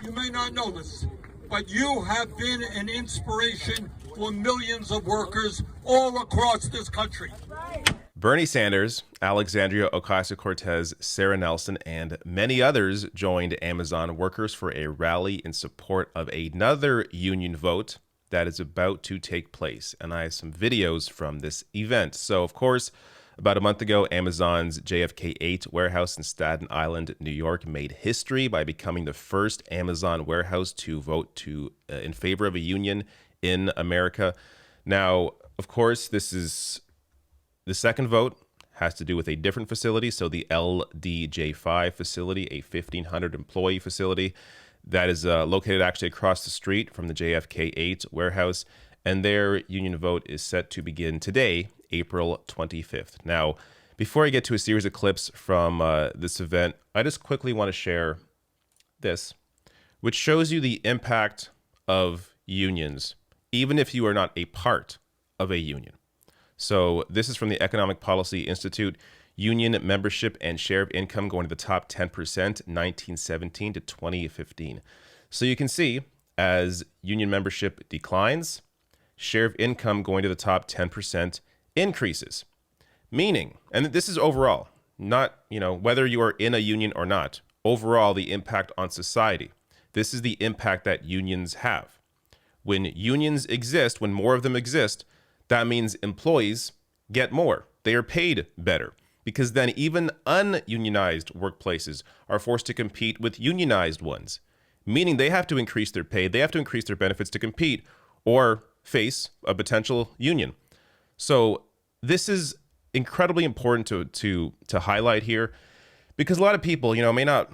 you may not know this, but you have been an inspiration for millions of workers all across this country. Bernie Sanders, Alexandria Ocasio-Cortez, Sarah Nelson, and many others joined Amazon workers for a rally in support of another union vote that is about to take place. And I have some videos from this event. So, of course, about a month ago, Amazon's JFK 8 warehouse in Staten Island, New York, made history by becoming the first Amazon warehouse to vote in favor of a union in America. Now, of course, this is the second vote has to do with a different facility. So the LDJ5 facility, a 1,500 employee facility that is located actually across the street from the JFK 8 warehouse. And their union vote is set to begin today, April 25th. Now, before I get to a series of clips from this event, I just quickly want to share this, which shows you the impact of unions, even if you are not a part of a union. So this is from the Economic Policy Institute. Union membership and share of income going to the top 10%, 1917 to 2015. So you can see as union membership declines, share of income going to the top 10% increases. Meaning, and this is overall, not, whether you are in a union or not, overall the impact on society. This is the impact that unions have. When unions exist, when more of them exist, that means employees get more. They are paid better because then even ununionized workplaces are forced to compete with unionized ones, meaning they have to increase their pay, they have to increase their benefits to compete or face a potential union. So this is incredibly important to highlight here because a lot of people, may not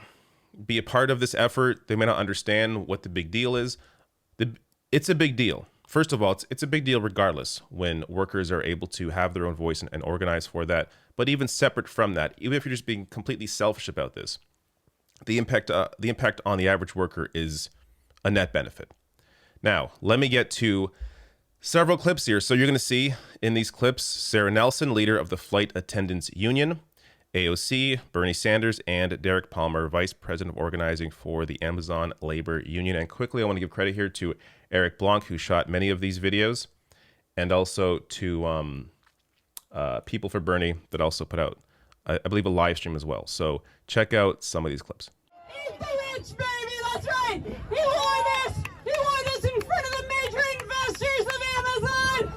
be a part of this effort. They may not understand what the big deal is. It's a big deal. First of all, it's a big deal regardless when workers are able to have their own voice and organize for that. But even separate from that, even if you're just being completely selfish about this, the impact on the average worker is a net benefit. Now, let me get to several clips here. So you're going to see in these clips, Sarah Nelson, leader of the Flight Attendants Union, AOC, Bernie Sanders, and Derek Palmer, vice president of organizing for the Amazon Labor Union. And quickly, I want to give credit here to Eric Blanc, who shot many of these videos, and also to People for Bernie that also put out, I believe, a live stream as well. So check out some of these clips. He's the rich, baby, that's right. He wore this. He wore this in front of the major investors of Amazon.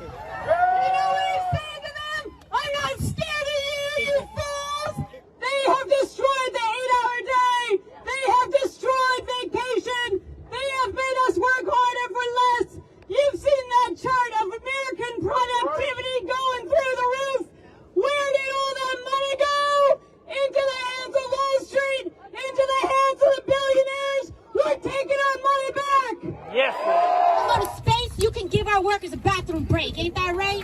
You know what he said to them? I'm not scared of you, you fools. They have destroyed the 8-hour day. They have destroyed vacation. They have made us work harder for less. You've seen that chart of American productivity going through the roof. Where did all that money go? Into the hands of Wall Street, into the hands of the billionaires who are taking our money back. Yes. Go to space, you can give our workers a bathroom break, ain't that right?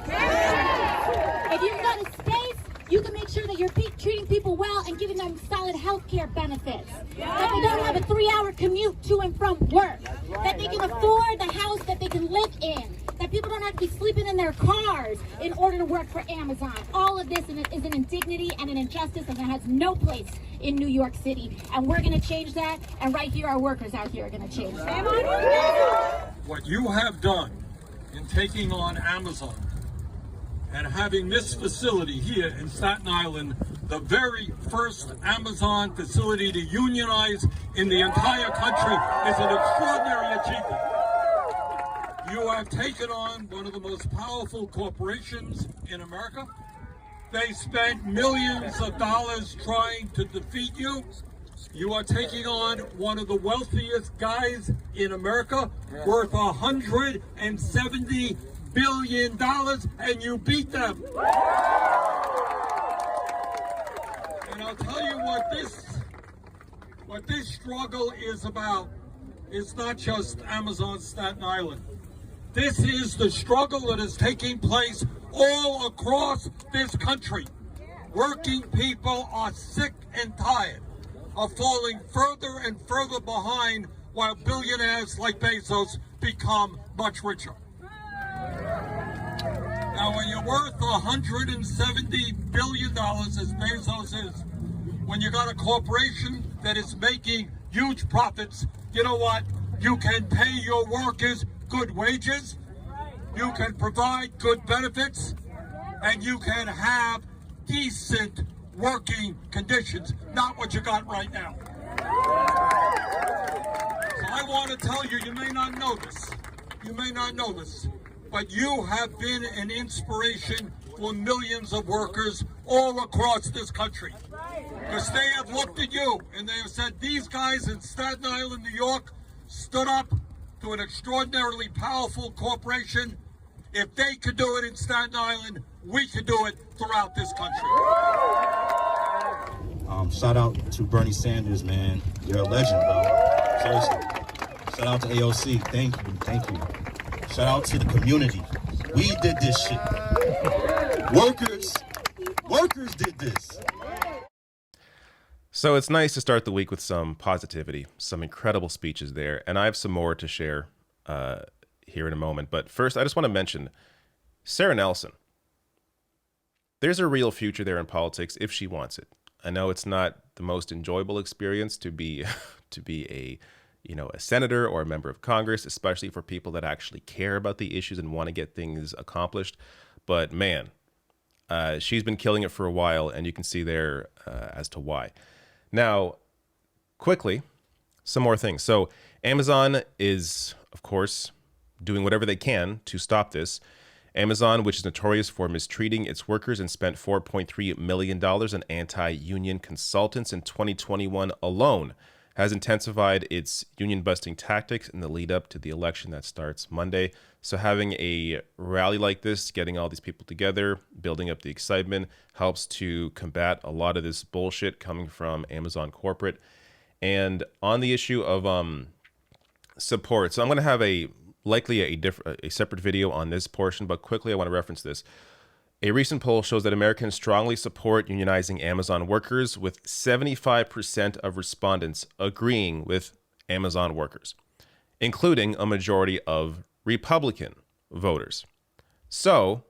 If you can go to space, you can make sure that you're treating people well and giving them solid health care benefits. That they don't have a 3-hour commute to and from work. That they can afford the house that they can live in. That people don't have to be sleeping in their cars in order to work for Amazon. All of this is an indignity and an injustice, and it has no place in New York City. And we're going to change that, and right here, our workers out here are going to change that. What you have done in taking on Amazon and having this facility here in Staten Island, the very first Amazon facility to unionize in the entire country, is an extraordinary achievement. You have taken on one of the most powerful corporations in America. They spent millions of dollars trying to defeat you. You are taking on one of the wealthiest guys in America, worth $170 billion, and you beat them. And I'll tell you what this struggle is about. It's not just Amazon Staten Island. This is the struggle that is taking place all across this country. Working people are sick and tired of falling further and further behind while billionaires like Bezos become much richer. Now, when you're worth $170 billion, as Bezos is, when you got a corporation that is making huge profits. You know what? You can pay your workers good wages, you can provide good benefits, and you can have decent working conditions, not what you got right now. So I want to tell you, you may not know this, but you have been an inspiration for millions of workers all across this country. Because they have looked at you and they have said, these guys in Staten Island, New York, stood up to an extraordinarily powerful corporation. If they could do it in Staten Island, we could do it throughout this country. Shout out to Bernie Sanders, man. You're a legend, bro. Seriously. Shout out to AOC. Thank you. Shout out to the community. We did this shit. Workers did this. So it's nice to start the week with some positivity, some incredible speeches there. And I have some more to share here in a moment. But first, I just want to mention Sarah Nelson. There's a real future there in politics if she wants it. I know it's not the most enjoyable experience to be a senator or a member of Congress, especially for people that actually care about the issues and want to get things accomplished. But man, she's been killing it for a while, and you can see there as to why. Now, quickly, some more things. So Amazon is, of course, doing whatever they can to stop this. Amazon, which is notorious for mistreating its workers and spent $4.3 million on anti-union consultants in 2021 alone, has intensified its union-busting tactics in the lead-up to the election that starts Monday. So having a rally like this, getting all these people together, building up the excitement, helps to combat a lot of this bullshit coming from Amazon corporate. And on the issue of support, so I'm going to have likely a separate video on this portion, but quickly I want to reference this. A recent poll shows that Americans strongly support unionizing Amazon workers, with 75% of respondents agreeing with Amazon workers, including a majority of Republican voters. So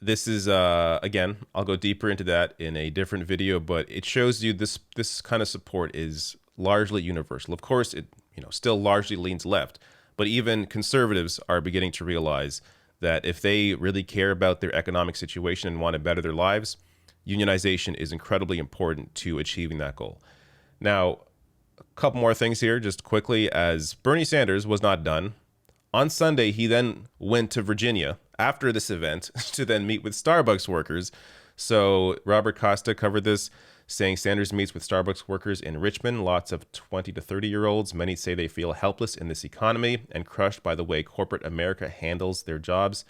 this is, again, I'll go deeper into that in a different video, but it shows you this kind of support is largely universal. Of course, it still largely leans left, but even conservatives are beginning to realize that if they really care about their economic situation and want to better their lives, unionization is incredibly important to achieving that goal. Now, a couple more things here, just quickly, as Bernie Sanders was not done. On Sunday, he then went to Virginia after this event to then meet with Starbucks workers. So Robert Costa covered this, saying Sanders meets with Starbucks workers in Richmond, lots of 20 to 30-year-olds. Many say they feel helpless in this economy and crushed by the way corporate America handles their jobs.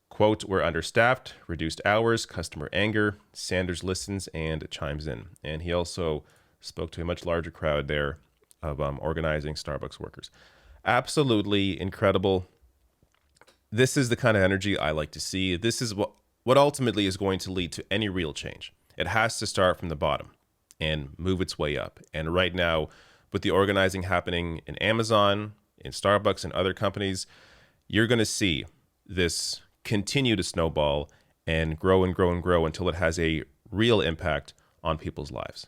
Quote, we're understaffed, reduced hours, customer anger. Sanders listens and chimes in. And he also spoke to a much larger crowd there of organizing Starbucks workers. Absolutely incredible. This is the kind of energy I like to see. This is what ultimately is going to lead to any real change. It has to start from the bottom and move its way up. And right now, with the organizing happening in Amazon, in Starbucks, and other companies, you're going to see this continue to snowball and grow and grow and grow until it has a real impact on people's lives.